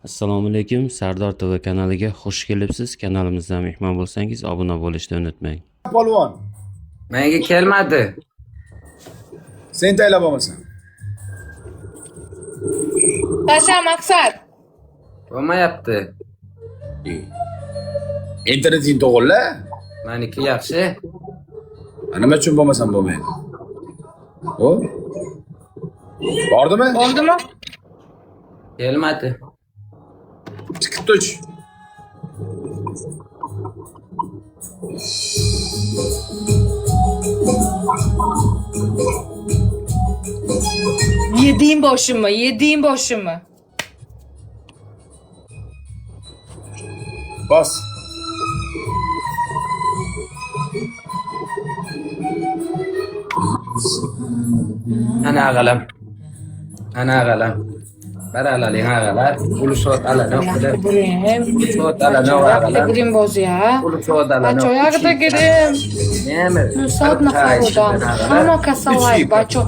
Assalomu alaykum. Sardor TV kanaliga xush kelibsiz. Kanalimizga mehmon bo'lsangiz, obuna bo'lishni unutmang. Polvon, Menga kelmadi. sen taylab olmasan. Tasha maqsad. Bo'lmayapti. Interneting to'g'ri. Meniki yaxshi. Nima uchun bo'lmasam bo'lmaydi? O? Bordimi? Bo'ldimi? Kelmadi. Chiqib tuch. Yediğin boşumu, yediğin boşumu. Bas. Ana qalam. Ana qalam. Baralaling agalar. Ulusot ala no. Ulusot ala no Ayakta agalar. girim bozu ya. Ulusot ala no. Bacho ayakta girim. Nemi? Nusat nafarudan. Hamma kasal like bacho.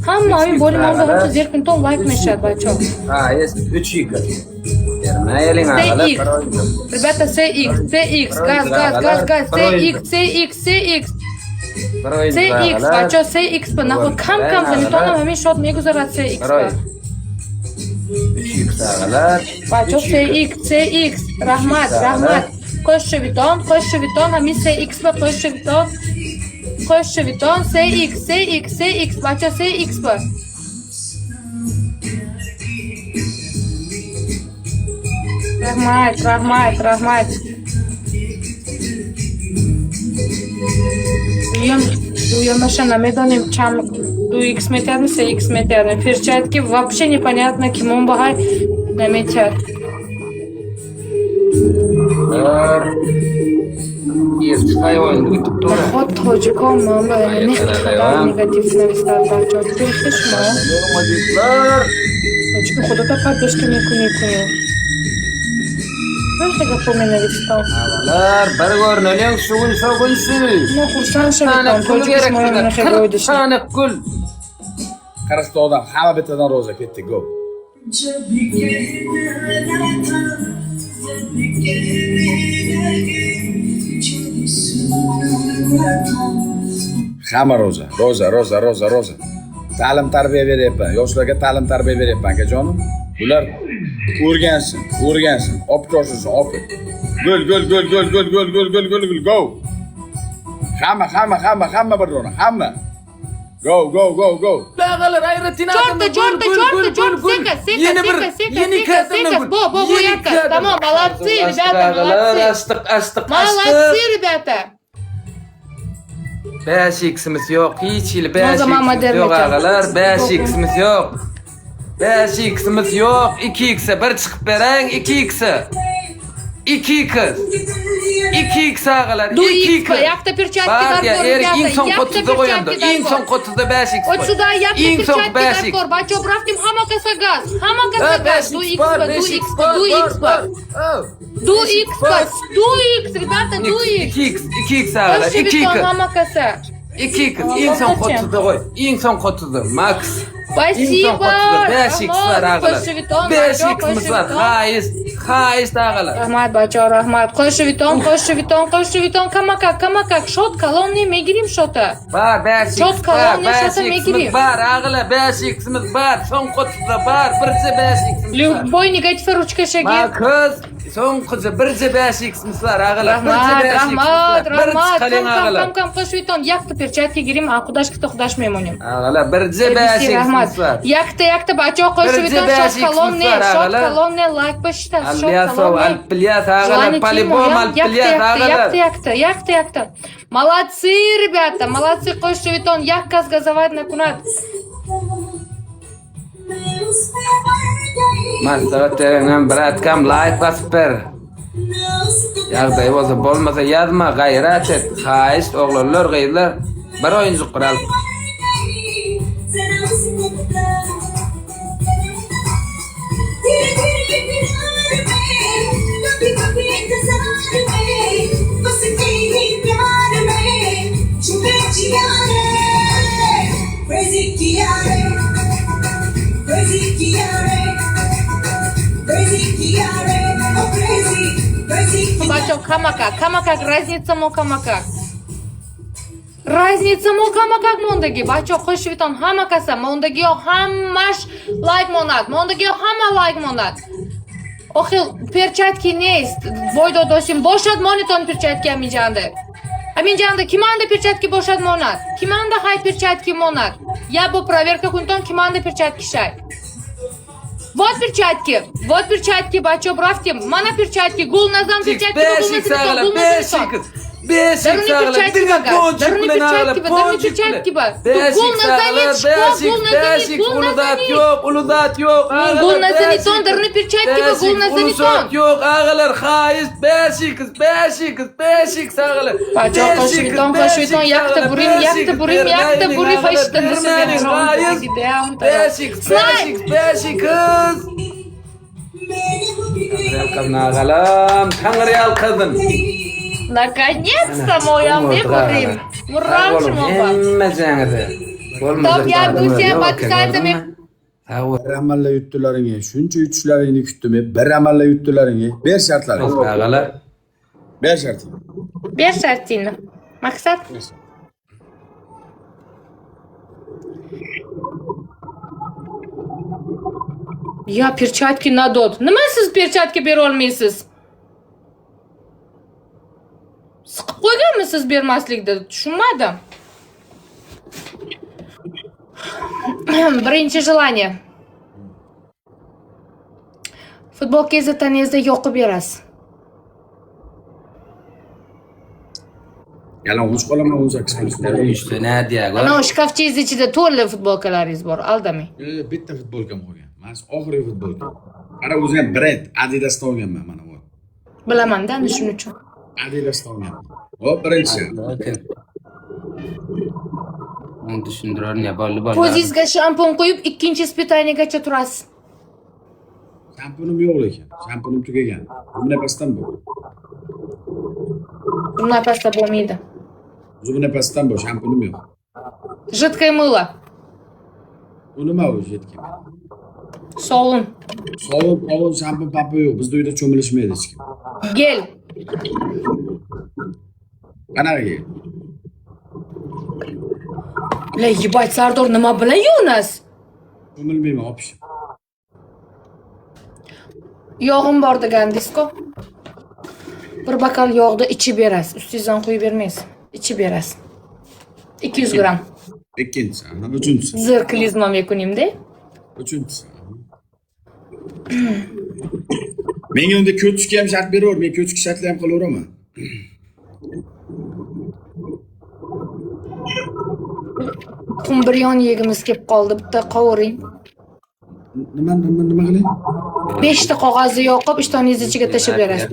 Hamma oyun bolim oldu. Hamma zerkin ton like meşer bacho. Ha, yes, 3 yıkı. Yermeyeling agalar. CX. Rебята, CX, CX, gaz, gaz, gaz, gaz, CX, CX, CX. CX, bacho, CX. Nahul kam zanitona hemin şod meguzarad CX. 3 yıkı agalar. Bacho, CX, CX. Rahmat, rahmat. Qo'sh Viton, hemin CX va qo'sh Viton. Qo'sh Viton, CX, CX, CX, bacho, CX va. Rahmat. Дуем машина, медоним чам ду X метрами, се X метрами. Перчатки вообще непонятно, кем он бахай на метр. Çıkay oyundu gitip doğru. Вот точком мама, не хватает негативно вистат бачо. Перехтеш ма? Точка хода та поддержки нику. Знаешь, как помню вистал? Ağalar, bir görünelen suyun soğunsu. Ну, курсан шевитон, точка с моим нахе бойдиш. Tane gül. Qarashda odam hamma bittadan roza ketdi, go. Hamma roza. Ta'lim tarbiya beryapman. Yoshlarga ta'lim tarbiya beryapman, akajonim. Bular o'rgansin. Olib ko'rsin, olib. Gol, go. Hamma bir dona, hamma. Go. Ağalar hayretina. Jorta, seka. Bo, yakka. Tamam, молодцы, ребята, молодцы. Astık. Молодцы, ребята. 5x'imiz yok. Hiç il O zaman 5x'imiz modern yok mekan. ağalar. 5x'imiz yok. 5x'imiz yok. 2x'e bir çıkıp veren 2x'e. 2x. 2x ağalar. Ду X, yakta перчатки Bak ya darkor, eğer inson yakta kutuda koyandı. перчатки İnson darkor. kutuda 5x Вот сюда yakta İnson перчатки 5x. darkor. Бачо, бравтим хама каса газ. Ду X, ребята, ду X. 2x ağalar. Qo'sh Viton 2x. hama kasa. 2x. İnson kutuda koy. İnson kutuda. Max. Спасибо. 5x var ağalar. Qo'sh Viton, 5x'imiz var. Haiz ağalar. Rahmat, bacho, rahmat. Qo'sh Viton, kamakak. Shot kolonni megirim shota. Var 5x Çok var. kalan yaşasa 5x'imiz mekireyim. var ağalar. 5x'imiz var. Son kutuda var. Birce 5x'imiz var. Любой негатив ручка шаги. Ma kız. Son kızı birce 5x'imiz var ağalar. Rahmat. Kalın ağalar. Kam, Qo'sh Viton, yakta перчатки girim, a kudashkita kudashmaymonim. Ağalar birce 5x'imiz var. Yakta bacho, Qo'sh Bir Viton, de shot kolonni, like bashita, shot Aliyasov, kolonni. alpiliyat ağalar. Palibom alpiliyat ağalar. Yakta. Молодцы, ребята, молодцы, Qo'sh Viton, yak газовать на кунат. Maslahat teringdan bir aytgam like basib ber. Yag'day bo'lsa bo'lmasa yozma, g'ayrat et. Xayis o'g'lonlar g'aylar bir o'yinchi qural. Crazy Бачок, хамакак, разница мо хамакак. Разница мо хамакак мондаги, бачок, хошвитон хамакаса, мондаги хамаш лайк монат, мондаги хама лайк монат. Охил, перчатки нест, войдо досим, бошад монитон перчатки аминҷанде. Аминҷанда, киманда перчатки бошад монат? Киманда хай перчатки монат? Я бо проверка кунтон, киманда перчатки шай? Вот перчатки, бачо, брафтим, мана перчатки, гул назам перчатки, гул назам, гул назам. Beşik sağla, bir de boncuk bilen ağla, boncuk bilen. Beşik sağla, beşik, uludat yok, uludat yok. Gul nazaniton, darını perчатки, gul nazaniton. Uludat yok, ağalar, haiz, beşik sağla. Bacı, koşuviton, yaktı burim, faştın. Beşik kız. Tanrıyal kadın. Наконец-то мой амбибурим. Мурашим оба. Top ya Gülşen Pakistan'da Bir amalla yutdilaringga, shuncha yutishlaringni kutdim. Bir amalla yutdilaringga. Ber shartlaringni. Ağalar. Ber shartini. Ber şartini. Maksat? Ya perчатки надот. Nima siz perчатки bera olmaysiz? Siqib qo'yganmisiz bermaslikda? Tushunmadim. Birinchi желание. Futbolkangizni tanangizda yoqib berasiz. Yalang'och qolaman 18 kun. İşte ne diye gör. Ana shkafchingiz ichida to'la futbolkalaringiz bor, aldamang. Bitta futbolkam qolgan. Mana shu oxirgi futbolkam. Qara o'zi ham brend Adidasdan olganman mana bu. Bilaman-da, ana shuning uchun. Adidasdan olganman. Hop, birinchi. Onu düşündürür ne ballı. Ko'zingizga shampun qo'yib, ikkinchi ispitaniyaga turasiz. Shampunim yo'q lekin. Shampunim tugagan. Buni pasdan bu. Bundan pastda bo'lmaydi. Buni pasdan bu, shampunim yo'q. Жидкое мыло. Bu nima u jetki? Sovun. Sovun, shampun papi yo'q. Bizda uyda cho'milishmaydi hech kim. Gel. Qanaqa gel? La ебать, Sardor nima bilan yuvnas? Cho'milmayman, opishim. Yog'im bor degan-ku. Bir bakal yog'ni ichib berasiz. Ustingizdan qo'yib bermaysiz. Ichib berasiz. 200 gram. Ikkinchisi, uchinchisi. Zirklizmam yakunimda. Uchinchisi. Menga unda ko'chki ham shart beraver, men ko'chki shartli ham qilaveraman. Qumbryon yegimiz kelib qoldi, bitta qovuring. Nima qiling? 5 ta qog'ozni yoqib, ishtoningiz ichiga tashlab berasiz.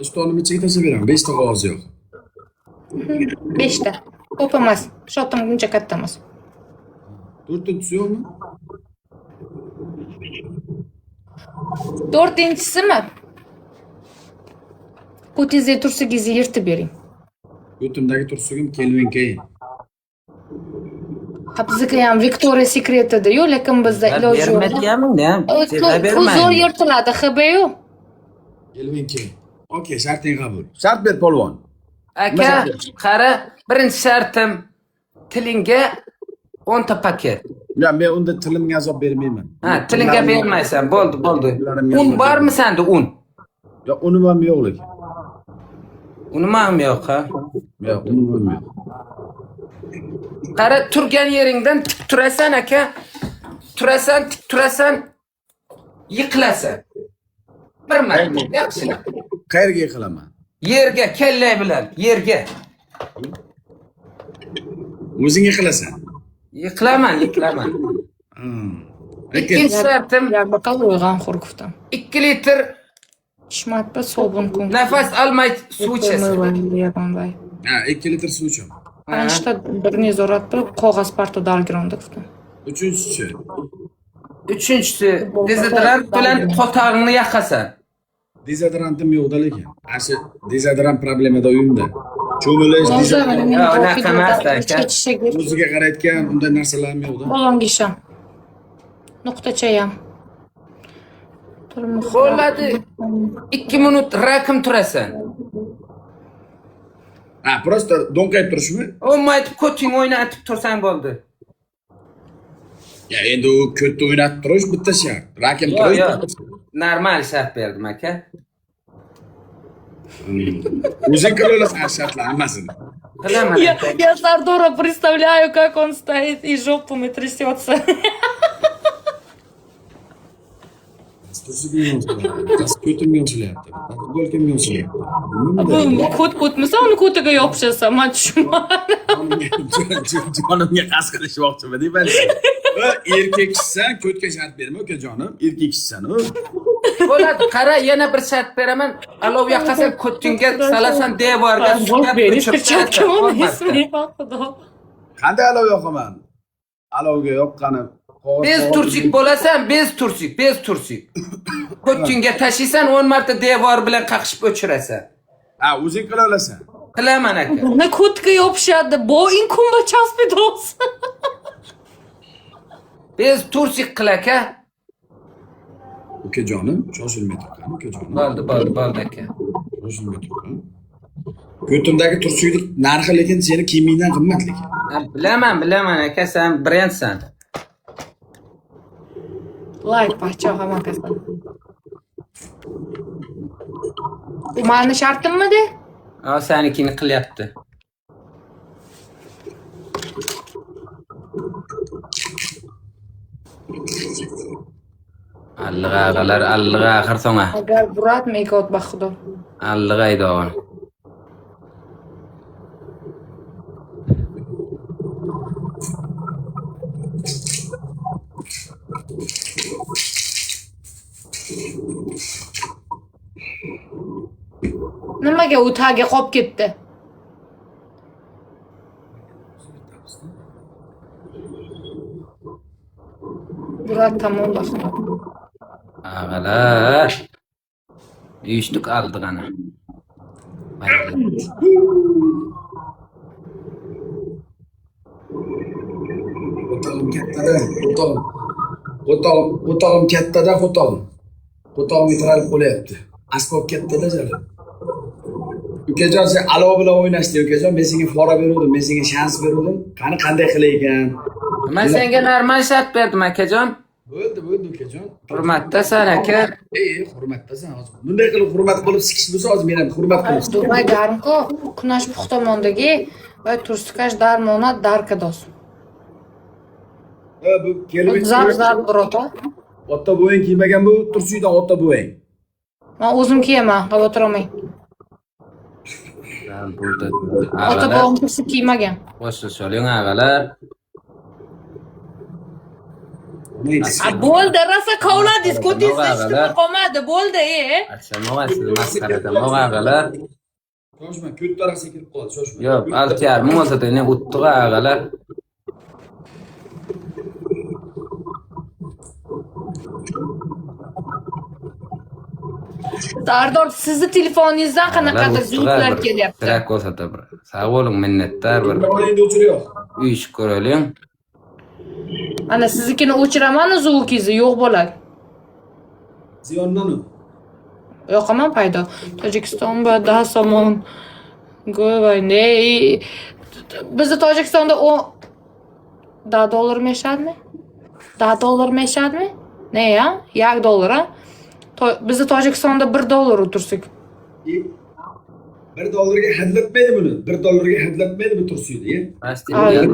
Ishtonim ichiga tashlab beraman. 5 ta qog'oz yo'q. 5 ta. Ko'p emas. Shotim buncha katta emas. 4-tinchisi yo'qmi? 4-inchisimi? Ko'tingizga tursigingizni yirtib bering. Ko'timdagi tursugim Kelvin Klein. Bizga ham Victoria's Secret'da-yu, lekin bizda iloji yo'q. Bermetgamin ne? Zo'r yirtiladi, xb-yu. Kelvin Klein. Okey, sharting qabul. Shart ber polvon. Aka, qara, birinchi shartim tilingga 10 ta paket. Ya men unda tilimga azob bermayman. Ha, tilingga bermaysan. Bo'ldi. Un bormi senda un? Yo'q, unim ham yo'q lekin. Unim ham yo'q, ha? Yo'q, unim ham yo'q. Qara, turgan yeringdan tik turasan aka. Tik turasan, yiqilasan. Bir marta, yaxshina. Qayerga yiqilaman? Yerga, kella bilan, yerga. O'zing yiqilasan. Yiqilaman. Ikkinchi shartim Ya bakal o'ygan xurkufdan. 2 litr Shmatba sobun kun. nafas olmay suv ichasan. Ha, 2 litr suv ichaman. Ana shta bir nezorat qilib, qog'oz partoda olgirandi kuftan. Uchinchisi dezodorant bilan qo'tog'ingni yoqasan. Dezodorantim yo'qda lekin. Asli dezodorant problemada uyimda. Cho'milish, o'ziga qarayotgan unday narsalarim yo'qda. Balongisham. Nuqtachayam. Bo'ladi. 2 minut rakam turasan. Ha, просто do'nqayib turishmi? Olmaytib ko'ching o'ynatib tursang bo'ldi. Ya endi u ko'tni o'ynatib turish bitta shart. Rakam Yo'q, turish. yo'q. Normal shart berdim aka. O'zing qilasan shartlar hammasini. Qilaman. Я Сардора представляю, как он стоит и жопами трясется. Ko'timga yonchilyapti. Futbolkamga yonchilyapti. Ko'tmisa uni ko'tiga yopishasa, men tushunmadim. Jonimga qasd qilishmoqchimi deyman. Erkak kishisan, ko'tga shart berma, ukajonim. Erkak kishisan, u. Bo'ladi, qara, yana bir shart beraman. Alov yoqasan, ko'tingga salasan devorga suqib Перчатки он esmi haqida. Qanday alov yoqaman? Alovga yoqqani Bez tursik bo'lasan, bez tursik. Ko'tingga tashiysan, 10 marta devor bilan qaqishib o'chirasan. Ha, o'zing qila olasan. Qilaman aka. Buni ko'tga yopishadi. Bu inkumba chaspidos. Bez tursik qil aka. Ukajonim, shoshilmay turgan, ukajonim. Bo'ldi aka. Shoshilmay turgan. Ko'timdagi turshuklik narxi lekin seni kiyimingdan qimmat lekin. Bilaman aka, sen brendsan. Like pachog'a makasan. Bu meni shartimmi-de? Ha, senikini qilyapti. Allig'a axir so'nga. Agar Burat mekot baxdo. Allig'a aydogan. Nimaga u tagi qolib ketdi? Burat tamom baxdo. Ağalar. Düştük aldık ana. Qo'tog'im kattada, qo'tog'im kattada, qo'tog'im yitiralib qo'yapti. Asbob kattada jala. Ukajon, sen alov bilan o'ynashdi, ukajon. Men senga fora berdim, men senga shans berdim. Qani qanday qilay ekan? Men senga normal shart berdim akajon. Bo'ldi, ukajon. Hurmatdasan aka. Hurmatdasan hozir. Bunday qilib hurmat qilib sikish bo'lsa, hozir men ham hurmat qilib. Думай, Гарнко, Кунаш puxtamondagi va turskash darmona darkados. Bu kelib Zar birota. ota bo'ying kiymagan bu tursuydan ota bo'ying. Men o'zim kiyaman, xavotir olmang. Burada Ota bobom tursi kiymagan. boshqa so'ling ağalar. Bo'ldi, rosa kovla diskotekasi chiqib qolmadi, bo'ldi, Akşamavasiz masxarada ağalar. Shoshma, ko't tarafga kirib qoldi, shoshma. Yo'q, 6 yarim bo'lsa-da yana o'ttiq ağalar. Sardor, sizni telefoningizdan qanaqadir zvuklar kelyapti. Trak ko'rsata bir. Sog' bo'ling, minnatdor bir. Endi o'chiriyoq. Uy ish ko'raling. Ana siznikini o'chiraman-u zvukingizni yo'q bo'ladi. Ziyondan-u. Yoqaman paydo. Tojikiston da somon go'vayne. Bizda Tojikistonda $10 meshadmi? $10 Ne ya? $1 ha? Bizda Tojikistonda $1 o'tirsak. $1 ga hadlatmaydi buni. $1 ga hadlatmaydi bu tursuyni, ya.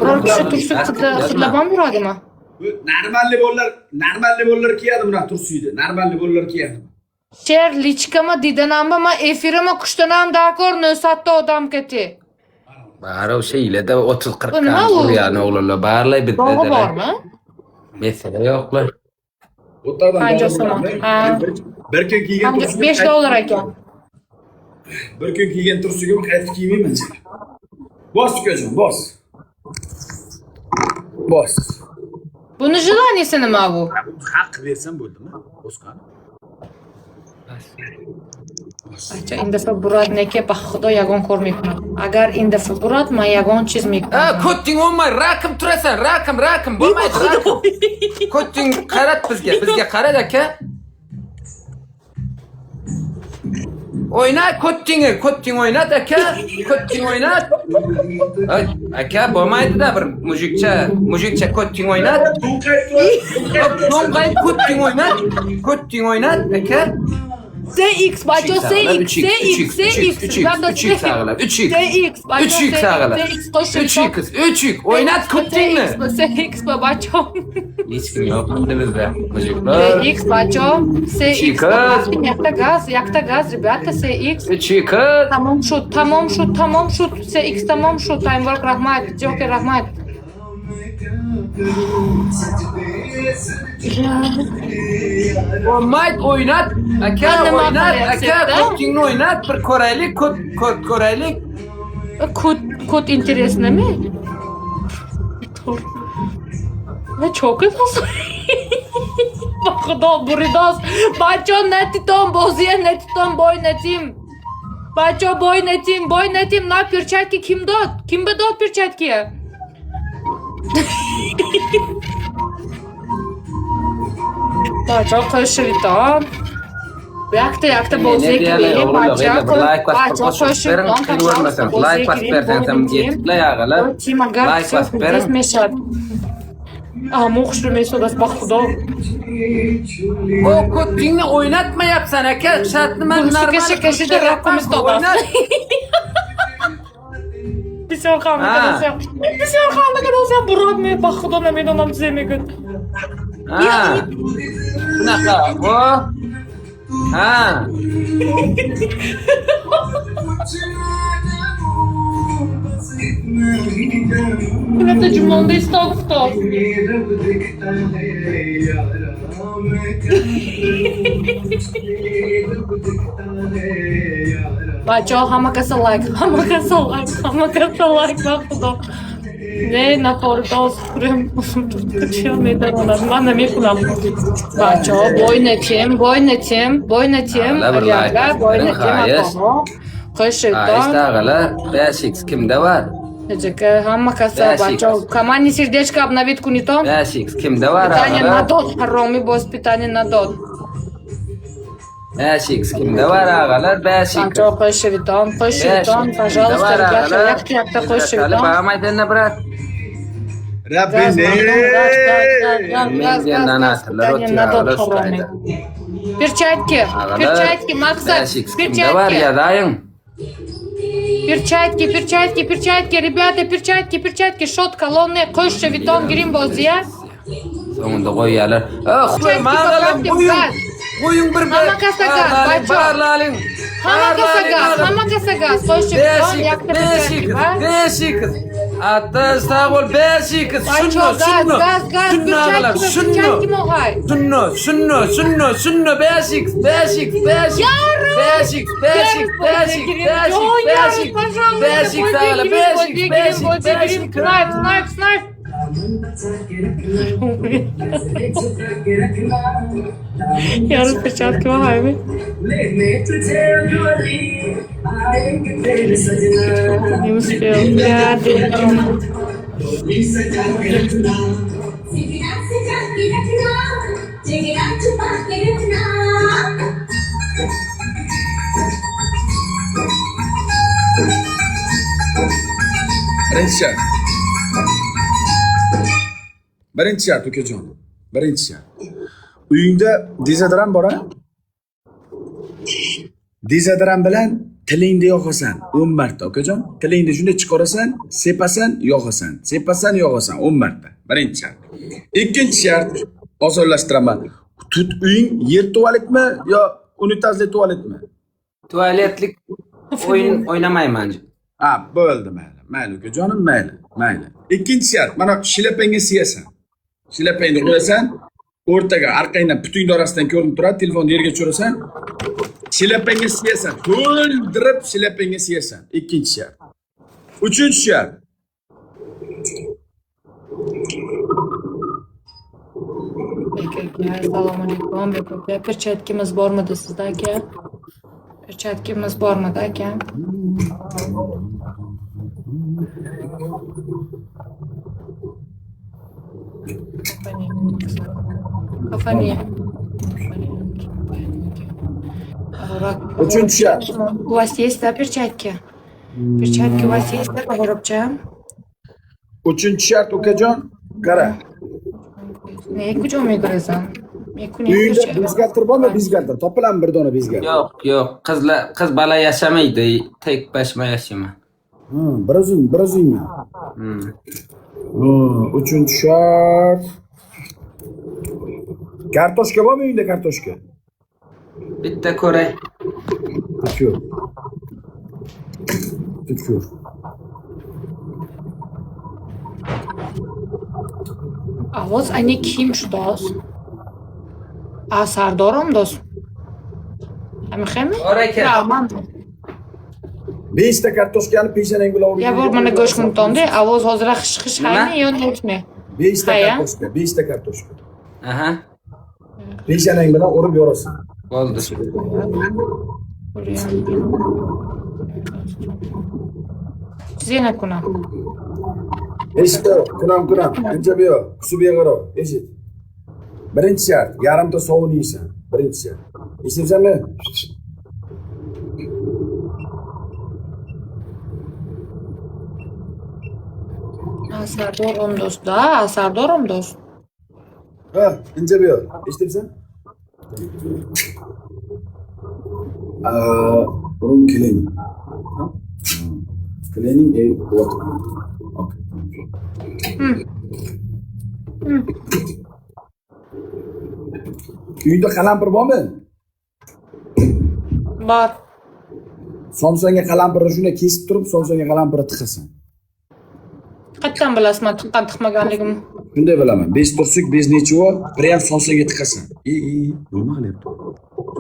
Biror kishi tursak xidlaban yuradimi? Normalniy bolalar kiyadi buni tursuyni. Normalniy bolalar kiyadi. Sher lichkama didanamba ma efirima kushtanam dakor nösatda odam keti. Bari o'sha yilda 30-40 quriyani o'g'illar barlay bitdi. Bog'i bormi? Mesele yo'qlar. O'tardan bir kun kiygan $5 ekan. Bir kun kiygan tursugim qaytib kiymayman sen. Bos ukajon, bos. Buni jilanisi nima bu? Haq bersam bo'ldimi? Bosqani. Acha indafa Burat neka xudo yagon ko'rmayapman. Agar indafa Burat men yagon chizmayapman. Ko'ting o'may, rakam turasan, rakam bo'lmaydi. Ko'ting qarat bizga qara aka. Oynat kotting oynat aka. Kotting oynat. Ay, aka bo'lmaydi da bir mujikcha kotting oynat. Do'ng'ay kotting oynat aka. CX bacho CX Gado 3x ağlar. 3x. CX bacho 3x ağlar. CX qo'shib 3x. Oynat kottingni. CX bacho Hech kim yo'q bizda mujiklar. CX bacho CX yakta gaz rебята CX 3x. tamom shu CX tamom shu Timework rahmat Joker rahmat Olmayt oynat. Aka Ben de oynat. mahvoliyat Aka settim. kottingni oynat. Bir ko'raylik. Ko'raylik. Kod интересными Ne çok güzel. Xudo buridos. Bacho netiton boziya netiton boy netim. Bacho boy netim. Na перчатки kim dod? Kim dod перчатки? Bacho qo'shilton. Yakta boziya kirib. Bacho qo'shilton. Like pas bersen yetkilay ağalar. Like pas berin. Смешат. Muhşur mesudas bak Xudo. O kottingni oynatmayapsan aka. Shartni men normal. Şaka rakımız to'g'ri. Bisyor qanday burotmay bak Xudo men onam zemegun. Ha. Bunaqa. O. Ha. Burada cümlonda stop. Bacho hamma kasa like bak Xudo. Ne nafordos kurum tutuyor meydan olan. Bana mi kulam. Bacho boynetim. Agaklar boynetim. Qo'shilton. Ağalar 5x kimde var? Ejaka hamma kasa bacho. Kamani сердечко обновит кунитон. 5x kimde var Питание на ağalar? дот. Роми босс питание на дот. 5x kimde var ağalar? 5x. Bacho qo'shilton. Пожалуйста, rебята, yakta qo'shilton. Bağırmaydın ne bırak? Перчатки, Макса, Kimde var ya dayım? перчатки, ребята, перчатки, шот колонны, qo'shchi viton girin boziya. Sonunda koyuyorlar. Koyma ağalar koyun bir Hamma kasa gaz, bacho. Bağırlalım. Hamma kasa gaz, qo'shchi viton, yakta perchatki va. 5x. Hatta sağ ol 5x. Bacho, gaz, perchatki mo'g'ay. Şunno 5x. 5x. Snipe. Yarın perchatki mo'g'ay mi? Не успел. Birinchi shart ukajon. Birinchi shart. Uyingda dezodorant bor-a? Dezodorant bilan tilingni yoqasan 10 marta ukajon. Tilingni shunday chiqarasan, sepasan, yoqasan 10 marta. Birinchi shart. Ikkinchi shart osonlashtiraman. Uying yer tualetmi yo unitazli tualetmi? Tuvaletlik oyun oynamayman. Ha, bo'ldi mayli. Mayli ukajonim, mayli. Ikkinchi shart, mana shilapangga siyasan. Shilapangni qo'yasan, o'rtaga orqangdan putingni orasidan ko'rinib turadi, telefonni yerga tushirasan. Shilapangga siyasan, to'ldirib shilapangga siyasan. Ikkinchi shart. Uchinchi shart. Assalomu alaykum. Perchatkimiz bormidi sizda aka? Perchatkimiz bormidi aka? Kafani. Uchinchi shart. У вас есть, да, перчатки? Перчатки у вас есть, да, G'urubjon? Uchinchi shart ukajon. Qara. Nega ko'chama yugurasan? Uyingda bezgaltir bormi? Bezgaltir. Topiladimi bir dona bezgaltir? Yo'q, qiz bola yashamaydi, tek başıma yashayman. Bir o'zingmi? Hmm. Uchinchi shart. Kartoshka bormi uyingda kartoshka? Bitta ko'ray. Tükür. А вот они kim shudos? А Sardorim do'st. Hamxami? Ko'ray kel. Tamam. 5 ta kartoshkani peshanang bilan urib. Я вот mana go'shtimtonda, а вот hozir xish qayni yo'nalishmi? 5 ta kartoshka, 5 ta kartoshka. Aha. Peshanang bilan urib yorasan. Bo'ldi. Zeynep kunam. Eshitdi, kunam. Ancha bu yoq, kusubiga qaro. Eshit. Birinchi shart, yarimta sovun yeysan. Birinchi shart. Eshitsanmi? Sardorim do'st, da, Sardorim do'st. Ha, ancha bu yoq. Eshitibsan? Burun cleaning. Cleaning and water. Okay. Uyda qalampir bormi? Bor. Somsonga qalampirni shunday kesib turib, somsonga qalampirni tiqasan. Qayerdan bilasiz men tiqqan tiqmaganligimni? Shunday bilaman. 5 tursuk, 5 nechivo, bir ham somsonga tiqasan. Nima qilyapti?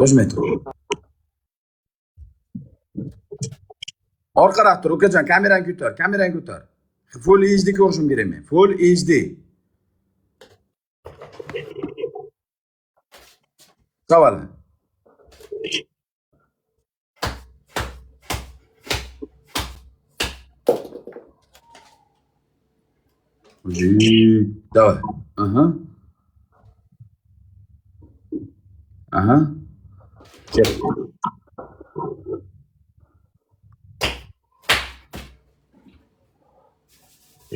O'zmay tur. Orqaroq tur, ukajon, kamerani ko'tar. Full HD ko'rishim kerak men. Full HD. Qavala. Давай. Ага. Kel.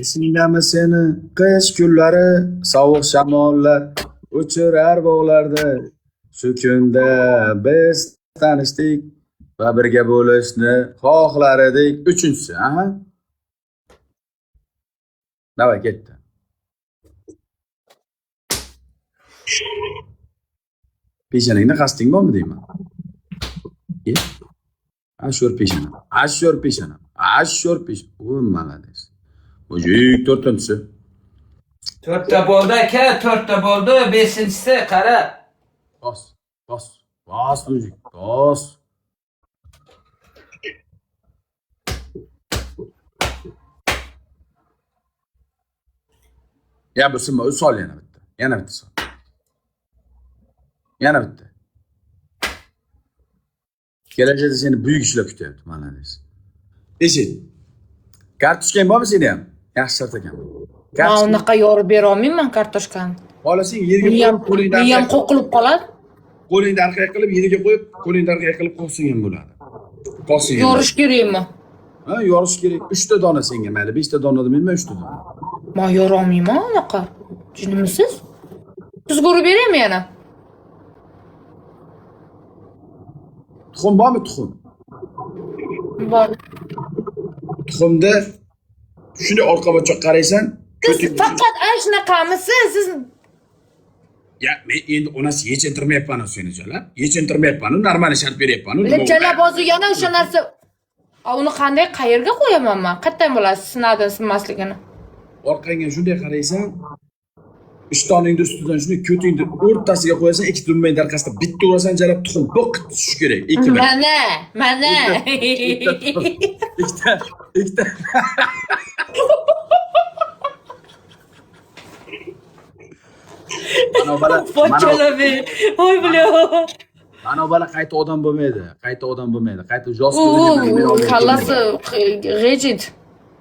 Esingdami seni qish kunlari, sovuq shamollar uchirar bog'larda. Shu kunda biz tanishdik va birga bo'lishni xohlar edik. Uchinchisi, aha. Davay ketdi. Peshanangda qasding bormi deyman? Ashur peshana. O, malades. Mujik to'rtinchisi. 4ta bo'ldi aka, 4ta bo'ldi, 5-si qara. Bos, mujik, bos. Ya bu simma sol yana bitta. Yana bitta sol. Yana bitta. Kelajakda seni buyuk ishlar kutyapti, malades. Eshit. Kartoshkang bormi seni ham? Yaxshi shart ekan. Men unaqa yorib bera olmayman kartoshkani. Xolasang yerga qo'yib, qo'lingdan ham qo'qilib qoladi. Qo'lingdan orqaga qilib, yerga qo'yib, qo'lingdan orqaga qilib qo'ysang ham bo'ladi. Qo'ysang. Yorish kerakmi? Ha, yorish kerak. 3 ta dona senga mayli, 5 ta dona demayman, 3 ta dona. Men yora olmayman unaqa. Tushundingizsiz? Siz ko'rib beraymi yana? Tuxum bormi, tuxum? Bor. Tuxumda shunday orqa-bochoq qaraysan, Siz faqat ana shunaqamisiz? Siz ya men endi onasi yechintirmayapman seni jala. Yechintirmayapman, normal shart beryapman. Lechalab hozir yana o'sha narsa. Uni qanday qayerga qo'yaman men? Qayerdan bilasiz sinadi sinmasligini? Orqangga shunday qaraysan, ishtoningni ustidan shuni ko'tingni o'rtasiga qo'yasan, ikki dumang darqasida bitta urasan, jalab tuxum boq tushish kerak. Ikki Mana. Ikkita. Mana bola. Voy bile. Mana bola qayta odam bo'lmaydi. Qayta jos Kallasi g'ejit.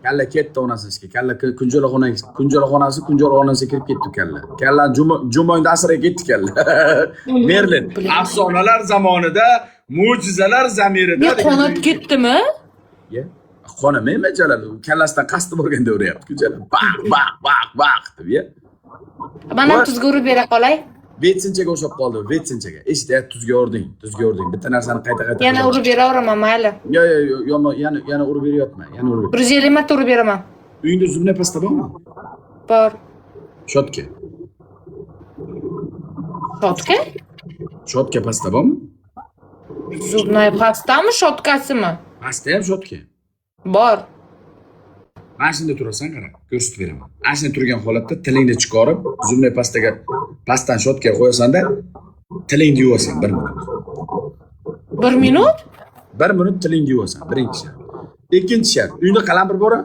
Kalla ketdi onasiga. Kalla kunjolaxonasi kirib ketdi kalla. Kalla jumoyda asriga ketdi kalla. Merlin afsonalar zamonida Mo'jizalar zamirida. Ne qonat ketdimi? Ya, qonamaymi Jalal? Kallasidan qasdi bo'lganda uryapti-ku Jalal. Baq deb ya. Mana tuzga urib bera qolay. Vetsinchaga o'xshab qoldi, vetsinchaga. Eshitdi, tuzga urding. Bitta narsani qayta. Yana urib beraveraman, mayli. Yo, yana urib beryapman. Yana urib. 150 marta urib beraman. Uyingda zubna pasta bormi? Bor. Shotka. Shotka? Shotka pasta bormi? Zubnay pastami, shotkasimi? Pasta ham shotka. Bor. Mana shunda turasan, qara, ko'rsatib beraman. Ana shunda turgan holatda tilingni chiqarib, zubnay pastaga pastani shotkaga qo'yasan-da, tilingni yuvasan 1 minut. 1 minut? 1 minut tilingni yuvasan, birinchi shart. Ikkinchi shart, uyda qalampir bormi?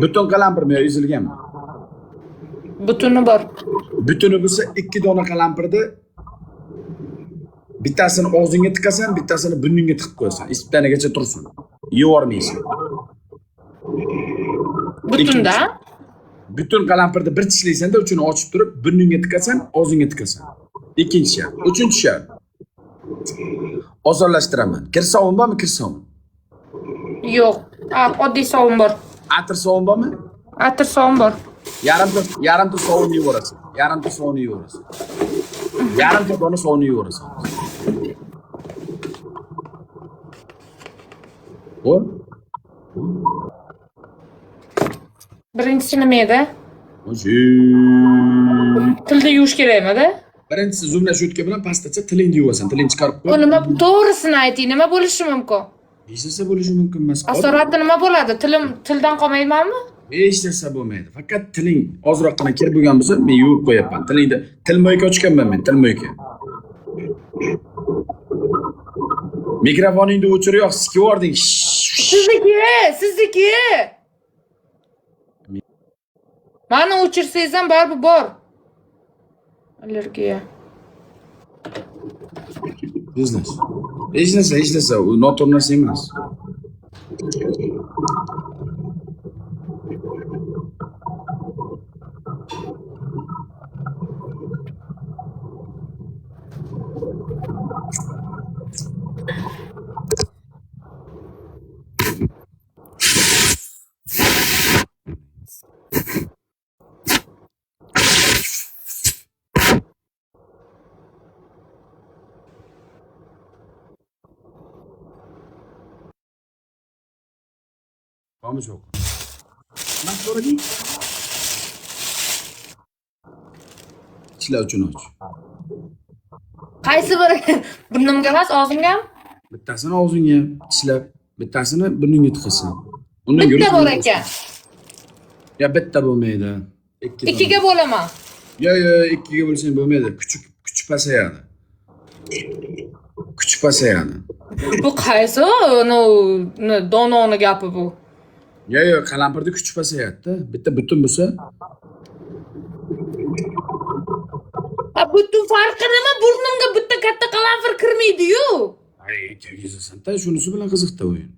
Butun qalampirmi yo ezilganmi? Butuni bor. Butuni bo'lsa 2 dona qalampirni bittasini og'zingga tiqasan, bittasini burningga tiqib qo'yasan. Isitganigacha tursin. Yevormaysan. Butunda? Butun qalampirni bir tishlaysanda, uchini ochib turib, burningga tiqasan, og'zingga tiqasan. Ikkinchi shart. Uchinchi shart. Osonlashtiraman. Kir sovun bormi, kir sovun? Yo'q. Oddiy sovun bor. Atir sovun bormi? Atir sovun bor. Yarimta sovunni yuvorasan. Yarimta dona sovunni yuvorasan. O? Birinchisi nima edi? O'zi. Tilda yuvish kerakmi-da? Birinchisi zubna shotka bilan pastacha tilingni yuvasan, tilingni chiqarib qo'y. Bu nima to'g'risini ayting, nima bo'lishi mumkin? Hech narsa bo'lishi mumkin emas. Asoratda nima bo'ladi? Tildan qolmaymanmi? Hech narsa bo'lmaydi. Faqat tiling ozroqgina kir bo'lgan bo'lsa, men yuvib qo'yaman. Tilingda til mo'yka ochganman men, til mo'yka. Mikrofoningni o'chirib yo'q, sikib yubording. Sizniki. Mana o'chirsangiz ham baribir bor. Allergiya. Hech narsa, u noto'g'ri narsa emas. Vamos yo'q. Nima so'rading? Ichlar uchun och. Qaysi biri? Burnimga emas, og'zimga? Bittasini og'zingga tishlab, bittasini burningga tiqasan. Undan Bitta bor ekan. Ya bitta bo'lmaydi. Ikkiga bo'laman. Yo, ikkiga bo'lsang bo'lmaydi. Kuch pasayadi. Bu qaysi? Dononi gapi bu. Yo, qalampirda kuch pasayadi-da. Bitta butun bo'lsa. Butun farqi nima? Burnimga bitta katta qalampir kirmaydi-yu. Ay, kezasan-da, shunisi bilan qiziqda o'yin.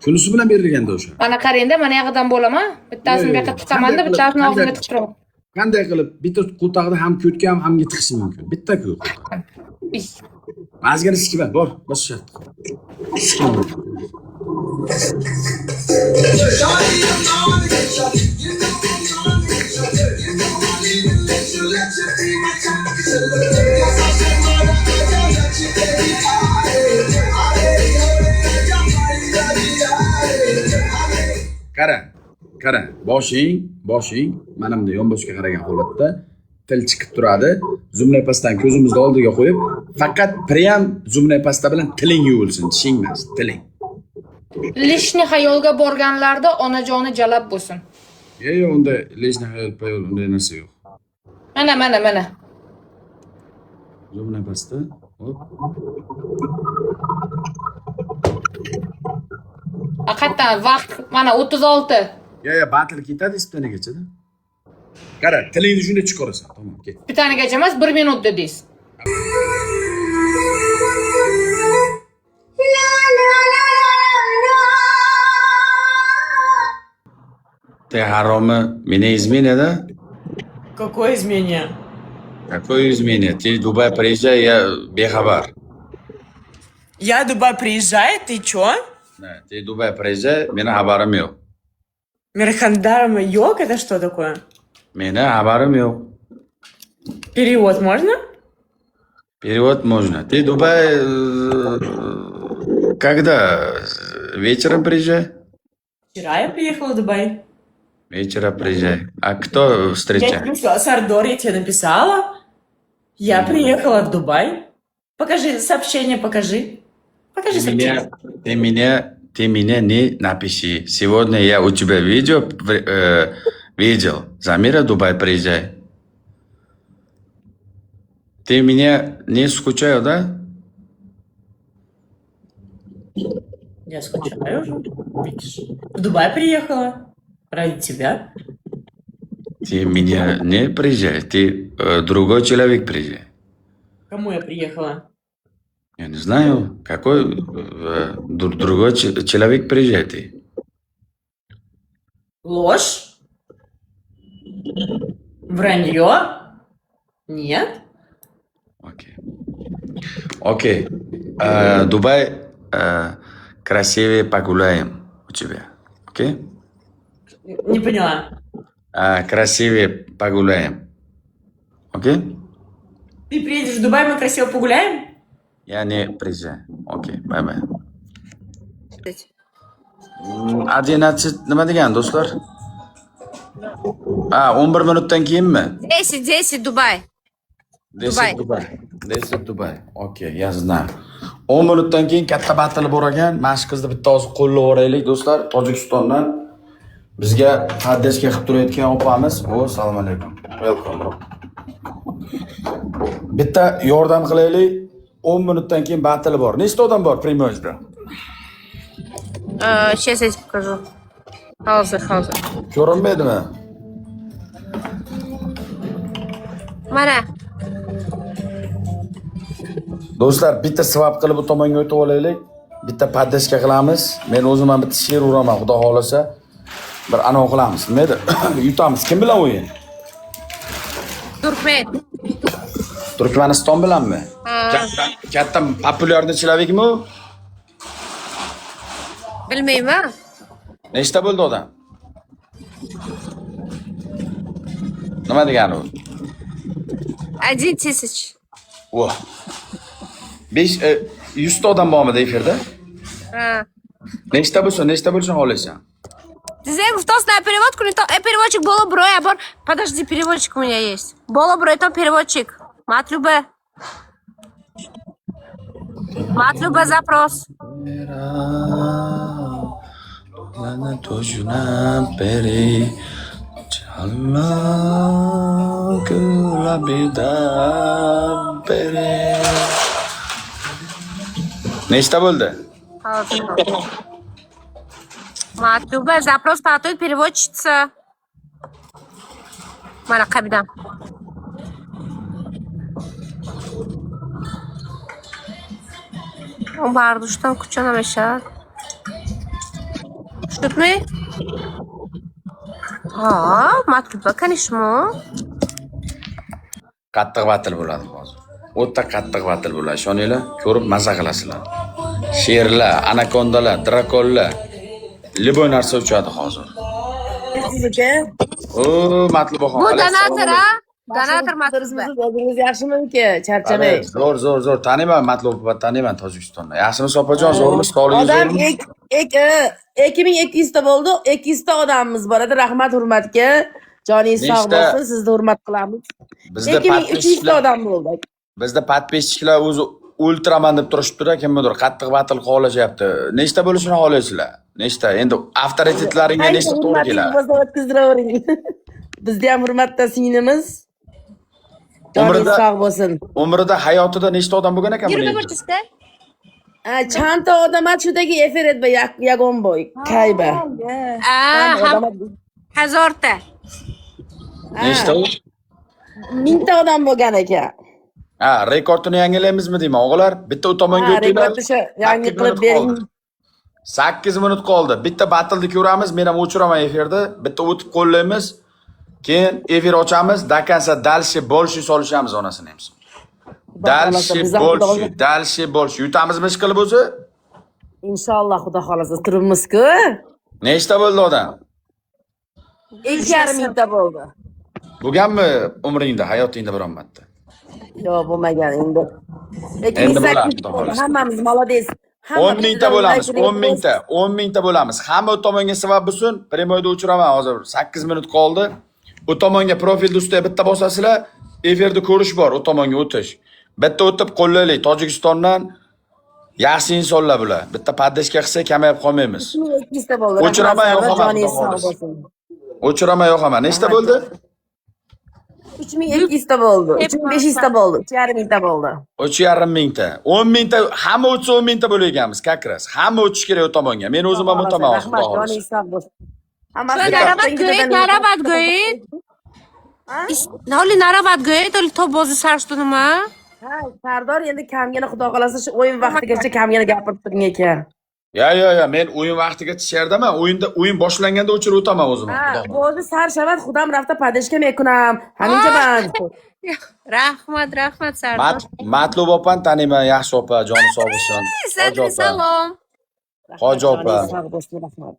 Shunisi bilan berilganda o'sha. Mana qarangda, mana yoqdan bo'laman. Bittasini bu yoqqa tiqaman-da, bittasini og'zimga tiqiraman. Qanday qilib bitta qo'ltog'ida ham ko'tga ham tiqishi mumkin. Bitta-ku. Ozgina sikib bor, bosh shart. Qara, boshing mana bunday yonboshga qaragan holatda til chiqib turadi. Zubnay pastani ko'zimizni oldiga qo'yib, faqat prям zubnay pasta bilan tiling yuvilsin, tishing emas, tiling. Lishni xayolga borganlarda onajoni jalab bo'lsin. Yo'q, unda lishni xayol unday narsa yo'q. Mana. Zubnay pasta. Hop. Haqiqatan vaqt mana 36. Yo'q, batil ketadi ispanagacha-da. Qara, tilingni shunday chiqarasan, tamom, ket. Bitanigacha emas, 1 minut dedingiz. Ты Харома, меня изменя, да? Какое изменение? Какое изменение? Ты в Дубай приезжай, я бехабар. Я Дубай приезжает, ты чё? Ты Дубай приезжай, meni xabarim yo'q. Мерхандарма йог, это что такое? Meni xabarim yo'q. Перевод можно? Перевод можно. Ты Дубай когда? Вечером приезжай? Вчера я приехала в Дубай. Вечером приезжай. А кто Я тебе встречает? написала, Сардор, я тебе написала. Я приехала в Дубай. Покажи сообщение, покажи. Покажи сообщение. Ты меня не напиши. Сегодня я у тебя видео видел. Замира Дубай приезжай. Ты меня не скучаешь, да? Я скучаю уже. Видишь. В Дубай приехала. Ради тебя. Ты меня не приезжай. Ты другой человек приезжай. Кому я приехала? Я не знаю, какой другой человек приезжает. Ты. Ложь? Вранье? Нет? Окей. Окей. Дубай красивее погуляем у тебя. Окей? Не поняла. Красивее погуляем. Окей? Ты приедешь в Дубай, мы красиво погуляем? Я не приезжаю. Окей, бай-бай. 11 nima degan do'stlar? 11 minutdan keyinmi? 10 Дубай. Dubai. Dubai. Okey, я знаю. 10 minutdan keyin katta battle bor ekan. Mana shu qizni bitta oz qo'llayveraylik do'stlar. Tojikistondan bizga haddashga qilib turayotgan opamiz. Assalomu alaykum. Welcome bro. Bitta yordam qilaylik. 10 minutdan keyin battle bor. Nechta odam bor Primyojda? Сейчас я тебе покажу. Hozir. Ko'rinmaydimi? Mana. Do'stlar, bitta swap qilib bu tomonga o'tib olaylik. Bitta paddashka qilamiz. Men o'zim ham bitta she'r uraman, xudo xolasa. Bir anov qilamiz. Nima edi? Yutamiz. Kim bilan o'yin? Turkmen. Turkmaniston bilanmi? Katta populyarni человекmi u? Bilmayman. Nechta bo'ldi odam? Nima degani u? 1000. Voh. 100 ta odam bormi efirda? Ha. Nechta bo'lsa xohlaysan? Дизайн втос на переводку, не то. Переводчик было броя, бор. Подожди, переводчик у меня есть. Было броя, то переводчик. Матлюбе. Матлюбе запрос. Nechta bo'ldi? Матлюбе, запрос потом переводчица. Mana qabidan. Он бардуштан куча намешад. Шутми? Матлюбе, конечно. Qattiq battle bo'ladi hozir. O'ta qattiq battle bo'ladi. Ishoninglar, ko'rib maza qilasizlar. Sherlar, anakondalar, drakonlar. Liboy narsa uchadi hozir. Matlubaxon. Bu donator, ha? Donator Matluba. O'zingiz yaxshimi uka? Charchamay. Zo'r. Taniyman Matluba, taniyman Tojikistonni. Yaxshimi Sopajon, zo'rmi? Sog'ligingiz Odam zo'rmi? 2200 ta bo'ldi. 200 ta odamimiz bor edi. Rahmat hurmatga. Joningiz sog' bo'lsin. Sizni hurmat qilamiz. Bizda 2300 ta odam bo'ldi. Bizda podpисчиклар o'zi ultraman deb turishibdi-da, kimdir qattiq battle xohlashyapti. Nechta bo'lishini xohlaysizlar? Nechta? Endi avtoritetlaringga nechta to'g'ri keladi? Bizda ham hurmatda singlimiz. Joningiz sog' bo'lsin. Umrida hayotida nechta odam bo'lgan ekan buni? Chanta odam shudagi efir etba yagon boy. Kayba. 1000 ta. Nechta u? 1000 ta odam bo'lgan ekan. Rekordini yangilaymizmi deyman, o'g'illar? Bitta u tomonga o'tinglar. Yangi qilib bering. 8 minut qoldi. Bitta battleni ko'ramiz, men ham o'chiraman efirda. Bitta o'tib qo'llaymiz. Keyin efir ochamiz. Dakansa dalshi bolshi solishamiz onasini ham. xohlasa, biz ham Xudo xohlasa- Dalshi bo'lshi. Yutamizmi ish qilib o'zi? Inshaalloh Xudo xohlasa turibmiz-ku. Nechta bo'ldi odam? 2,5 mingta bo'ldi. Bo'lganmi umringda, hayotingda biron marta? Yo'q, bo'lmagan endi. Lekin Endi bo'ladi, 8 Xudo xohlasa. hammamiz молодец. 10 mingta bo'lamiz, 10 mingta bo'lamiz. Hamma u tomonga sabab bo'lsin. Premoyda o'chiraman hozir. 8 minut qoldi. U tomonga profilni ustiga bitta bosasizlar, efirda ko'rish bor, u tomonga o'tish. Bitta o'tib qo'llaylik. Tojikistondan yaxshi insonlar bular. Bitta paddeshga qilsa kamayib qolmaymiz. 200 ta bo'ldi. O'chiraman, yo'q, hamma. Joningiz sog' bo'lsin. O'chiraman yo'q hamma. Nechta bo'ldi? 3200 ta bo'ldi. 3500 ta bo'ldi. 2,5 mingta bo'ldi. 3,5 mingta. 10 mingta, hamma o'tsa 10 mingta bo'layotganmiz, kakras. Hamma o'tish kerak u tomonga. Men o'zim ham o'taman, Rahmat, Xudo xohlasa. joningiz sog' bo'lsin. Narabat go'yit. Noli narabat go'yit, oli top bozi sarshdunima? Ha, Sardor endi kamgina Xudo xohlasa shu o'yin vaqtigacha kamgina gapirib turing ekan. Ya, men o'yin vaqtiga tushardimman. O'yin boshlanganda o'chirib o'taman o'zim. Ha, o'zi sar shabat xudam rafta padeshka mekunam. Hamincha band. Rahmat Sardor. Matlub opani taniyman, yaxshi opa, joni sog' bo'lsin. Hoji opa. Salom. Hoji opa. Sog' bo'lsin, rahmat.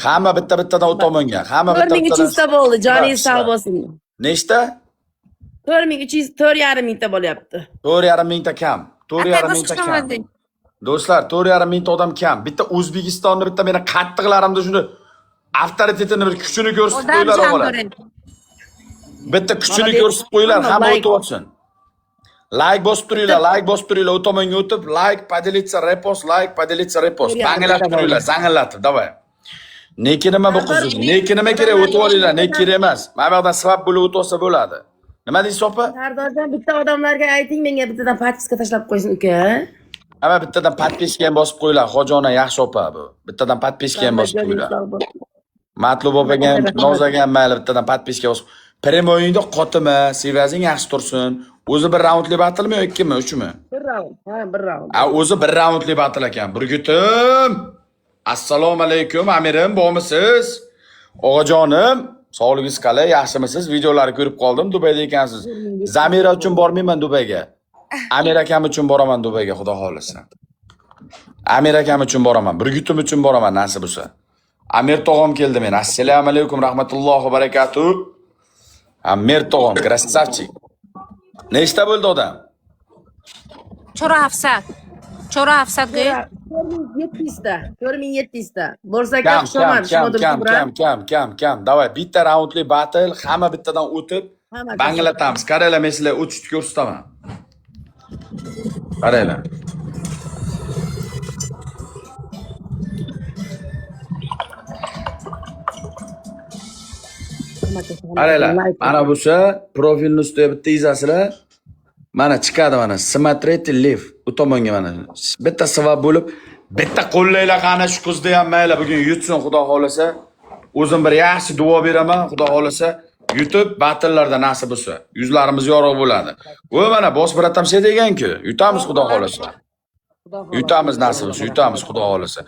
Hamma bitta-bittadan u tomonga. Hamma bitta-bittadan. 4300 ta bo'ldi, joningiz sog' bo'lsin. Nechta? 4300, 4,5 mingta bo'lyapti. 4,5 mingta kam. 4,5 mingta kam. Do'stlar, 4,5 mingta odam kam. Bitta O'zbekistonni bitta meni qattiqlarimda shuni avtoritetini bir kuchini ko'rsatib qo'yinglar o'g'lar. Bitta kuchini ko'rsatib qo'yinglar, hamma o'tib olsin. Like bosib turinglar, u tomonga o'tib, like, поделиться, repost, like, поделиться, repost. Banglatib turinglar, zangillatib, davay. Neki nima bu qiziq? Neki nima kerak? O'tib olinglar, neki kerak emas. Mana bu yerdan sabab bo'lib o'tib olsa bo'ladi. Nima deysiz opa? Sardorjon bitta odamlarga ayting, menga bittadan podpiska tashlab qo'ysin uka. Ama bittadan podpiska ham bosib qo'yinglar. Xojona yaxshi opa bu. Bittadan podpiska ham bosib qo'yinglar. Matlub opaga ham, Nozaga ham mayli bittadan podpiska bosib. Prem o'yinda qotima, sevazing yaxshi tursin. O'zi bir raundli battle'mi yo ikkimi, uchmi? Bir raund. Ha, bir raund. O'zi bir raundli battle ekan. Burgutim. Assalomu alaykum, amirim, bormisiz? O'g'ajonim, sog'ligingiz qalay, yaxshimisiz? Videolarni ko'rib qoldim, Dubayda ekansiz. Zamira uchun bormayman Dubayga. Amir akam uchun boraman Dubayga, Xudo xolasa. Amir akam uchun boraman, Burgutim uchun boraman nasib bo'lsa. Amir tog'am keldi men. Assalomu alaykum, rahmatullohi va barakatuh. Amir tog'am, krasavchik. Nechta bo'ldi odam? Chora hafsat. Chora hafsat go'yit. 4700 ta. 4700 ta. Bo'lsa kam shoman, Kam. Davay, bitta raundli battle, hamma bittadan o'tib, banglatamiz. Qaranglar, men sizlarga o'tishni ko'rsataman. Qaranglar. Qaranglar, mana bo'lsa, profilni ustiga bitta yozasizlar. Mana chiqadi mana Смотрите live u tomonga mana bitta sabab bo'lib, bitta qo'llaylar qana shu qizni ham mayli bugun yutsin Xudo xolasa. O'zim bir yaxshi duo beraman, Xudo xolasa. YouTube battle'larda nasib bo'lsa, yuzlarimiz yorug' bo'ladi. Va mana boss bratam sen degan-ku, yutamiz Xudo xolasa. Yutamiz nasib bo'lsa, yutamiz Xudo xolasa.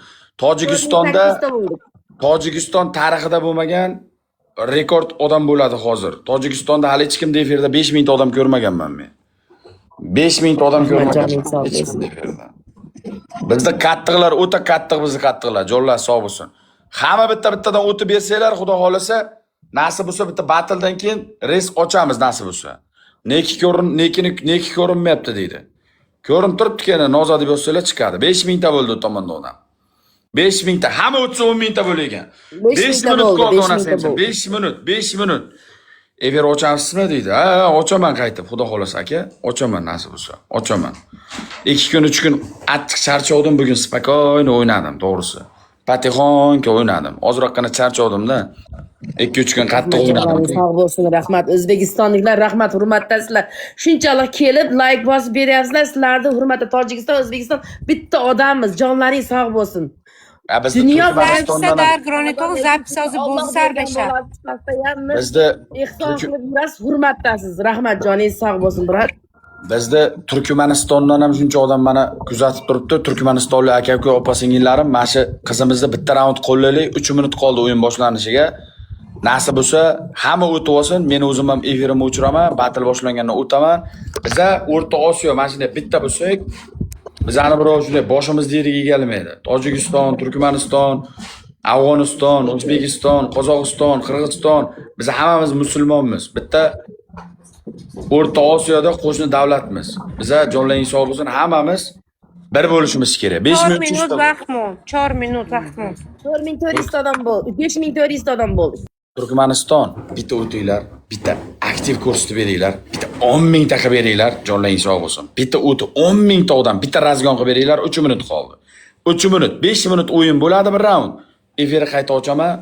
Tojikiston tarixida bo'lmagan rekord odam bo'ladi hozir. Tojikistonda hali hech kimda efirda 5000 ta odam ko'rmaganman men. 5000 ta odam ko'rmaganman. Bizda qattiqlar, o'ta qattiq bizning qattiqlar. Jonlar sog' bo'lsin. Hamma bitta-bittadan o'tib bersanglar, Xudo xolasa, nasib bo'lsa bitta battledan keyin risk ochamiz nasib bo'lsa. Neki ko'rinmayapti deydi. Ko'rinib turibdi ekan, Noza deb yozsalar chiqadi. 5000 ta bo'ldi u tomonda odam. 5000 ta, hamma o'tsa 10 mingta bo'lagan. 5 minut qoldi onasi. 5 minut. Efir ochamsizmi deydi. Ha, ochaman qaytib, Xudo xolasa aka. Ochaman nasib bo'lsa. Ochaman. 2 kun 3 kun achchiq charchovdim, bugun spakoyni o'ynadim, to'g'risi. Patixonka o'ynadim. Ozroqgina charchovdim-da. 2-3 kun qattiq o'ynadim. Sog' bo'lsin, rahmat. O'zbekistonliklar, rahmat, hurmatdasizlar. Shunchalik kelib, like bosib beryapsizlar. Sizlarni hurmatda Tojikiston, O'zbekiston bitta odammiz. Jonlaring sog' bo'lsin. Dunyo Записадар Гронитон записози бузар беша. Bizda ehson qilib yurasiz, hurmatdasiz. Rahmat, joningiz sog' bo'lsin, brat. Bizda Turkmanistondan ham shuncha odam mana kuzatib turibdi. Turkmanistonlik aka-uka, opa-singillarim, mana shu qizimizni bitta raund qo'llaylik. 3 minut qoldi o'yin boshlanishiga. Nasib bo'lsa, hamma o'tib olsin, men o'zim ham efirimni o'chiraman, battle boshlangandan o'taman. Biza O'rta Osiyo mana shunday bitta bo'lsak, bizani birov shunday boshimiz yeriga egalmaydi. Tojikiston, Turkmaniston, Afg'oniston, O'zbekiston, Qozog'iston, Qirg'iziston, biz hammamiz musulmonmiz. Bitta O'rta Osiyoda qo'shni davlatmiz. Biza jonlaring sog' bo'lsin, hammamiz bir bo'lishimiz kerak. 5 4 minut minut chishdi. vaqtmon. 4 minut vaqtmon. 4400 odam bo'ldi. 5400 odam bo'ldi. Turkmaniston bitta o'tinglar, bitta aktiv ko'rsatib beringlar, bitta 10 ming ta qilib beringlar, jonlaring sog' bo'lsin. Bitta o'ti 10 ming ta odam, bitta razgon qilib beringlar, 3 minut qoldi. 3 minut, 5 minut o'yin bo'ladi bir raund. Efirni qayta ochaman,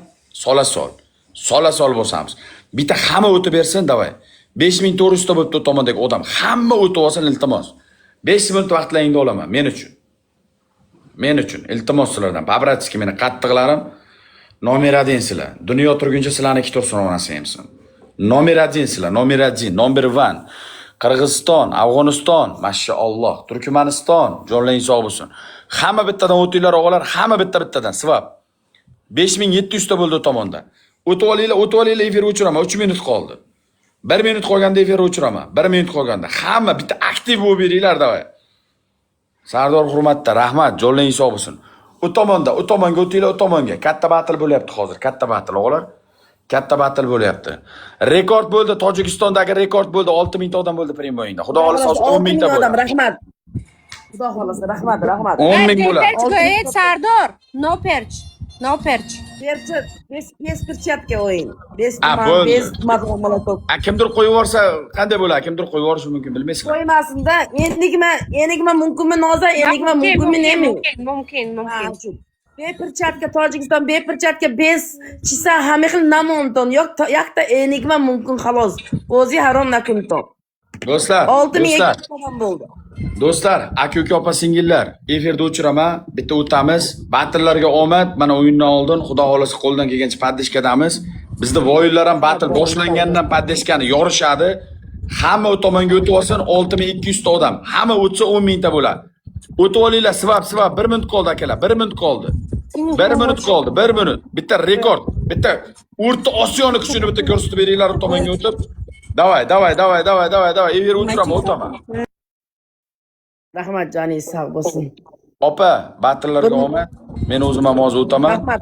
sola-sol bo'lsamiz. Bitta hamma o'tib bersin, davay. 5400 ta bo'libdi tomondagi odam, hamma o'tib olsin, iltimos. 5 minut vaqtlaringni olaman men uchun. Men uchun iltimos sizlardan. Babratskiy meni qattiqlarim. Nomer 1 sizlar. Dunyo turguncha sizlarni ikki tur so'ramasayimsin. Nomer 1 sizlar, nomer 1, number 1. Qirg'iziston, Afg'oniston, mashaalloh, Turkmaniston, jonlaring sog' bo'lsin. Hamma bittadan o'tinglar o'g'lar, hamma bitta-bittadan svab. 5700 ta bo'ldi tomonda. O'tib olinglar, efir o'chiraman, 3 minut qoldi. 1 minut qolganda efir o'chiraman, 1 minut qolganda. Hamma bitta aktiv bo'lib beringlar, davay. Sardor Hurmatda, rahmat, jonlaring sog' bo'lsin. U tomonga o'tinglar, u tomonga. Katta battle bo'lyapti hozir, katta battle o'g'lar. Katta battle bo'lyapti. Rekord bo'ldi, Tojikistondagi rekord bo'ldi, 6000 ta odam bo'ldi prem o'yinda. Xudo xolasa 10 ming ta bo'ldi. Rahmat. Xudo xolasa, rahmat. 10 ming bo'ladi. Perch go'yet Sardor. No perch. No perch. Без перчатки o'yin. Без bo'ldi. без molotov. Kimdir qo'yib yuborsa qanday bo'ladi? Kimdir qo'yib yuborishi mumkin, bilmaysizlar. Qo'ymasin-da. Enigma mumkinmi Noza? Enigma mumkinmi nemi? Mumkin. Beperchatka Tojikiston, beperchatka bez chisa hamma xil namonton. Yoqda enigma mumkin xolos. O'zi harom nakumton. Do'stlar, 6200 odam bo'ldi. Do'stlar, aka-uka opa-singillar, efirda o'chiraman, bitta o'tamiz. Battlelarga omad. Mana o'yindan oldin Xudo xolasa qo'ldan kelgancha paddishkadamiz. Bizda voyinlar ham battle boshlangandan paddishkani yorishadi. Hamma o tomonga o'tib olsin, 6200 ta odam. Hamma o'tsa 10 ming ta bo'ladi. O'tib olinglar, svab, 1 minut qoldi akalar, 1 minut qoldi. 1 minut qoldi, 1 minut. Bitta rekord, bitta O'rta Osiyoni kuchini bitta ko'rsatib beringlar o tomonga o'tib. Davay. Efir o'chiraman, o'taman. Rahmat joningiz sog' bo'lsin. Opa, battlelarga omad. Men o'zim ham hozir o'taman. Rahmat.